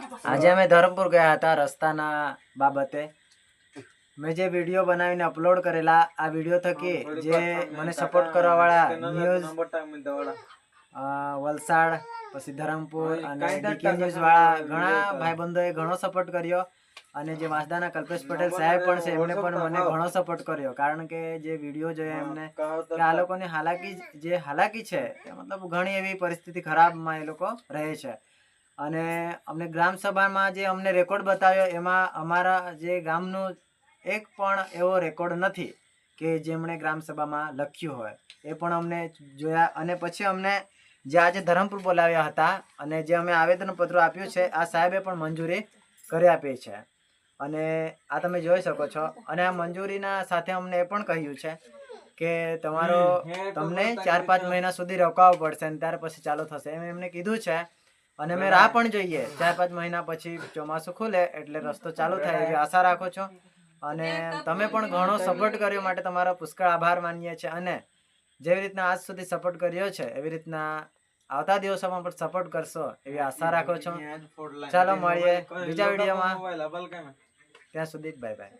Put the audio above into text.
આજે અમે ધરમપુર ગયા હતા રસ્તાના બાબતે. મેં જે વિડીયો બનાવીને અપલોડ કરેલા આ વિડીયો થકી જે મને સપોર્ટ કરવા વાળા ન્યૂઝ વલસાડ પછી ધરમપુર અને ડીકે ન્યૂઝ વાળા ઘણા ભાઈબંધોએ ઘણો સપોર્ટ કર્યો અને જે વાંસદાના કલ્પેશ પટેલ સાહેબ પણ છે એમણે પણ મને ઘણો સપોર્ટ કર્યો કારણ કે જે વિડીયો જોયા એમને કે આ લોકોની હાલાકી છે મતલબ ઘણી એવી પરિસ્થિતિ ખરાબમાં એ લોકો રહે છે અને અમને ગ્રામસભામાં જે અમને રેકોર્ડ બતાવ્યો એમાં અમારા જે ગામનું એક પણ એવો રેકોર્ડ નથી કે જેમણે ગ્રામસભામાં લખ્યું હોય એ પણ અમને જોયા અને પછી અમને જે આજે ધરમપુર બોલાવ્યા હતા અને જે અમે આવેદનપત્ર આપ્યું છે આ સાહેબે પણ મંજૂરી કરી આપી છે અને આ તમે જોઈ શકો છો અને આ મંજૂરીના સાથે અમને એ પણ કહ્યું છે કે તમને 4-5 મહિના સુધી રોકાવવું પડશે અને ત્યાર પછી ચાલુ થશે એમ એમને કીધું છે અને મેં રાહ પણ જોઈએ 4-5 મહિના પછી ચોમાસું ખુલે એટલે રસ્તો ચાલુ થાય એવી આશા રાખો છો અને તમે પણ ઘણો સપોર્ટ કર્યો માટે તમારો પુષ્કળ આભાર માનીએ છીએ અને જેવી રીતના આજ સુધી સપોર્ટ કર્યો છે એવી રીતના આવતા દિવસોમાં પણ સપોર્ટ કરશો એવી આશા રાખો છો. ચાલો મળીએ બીજા વિડીયોમાં, ત્યાં સુધી બાય બાય.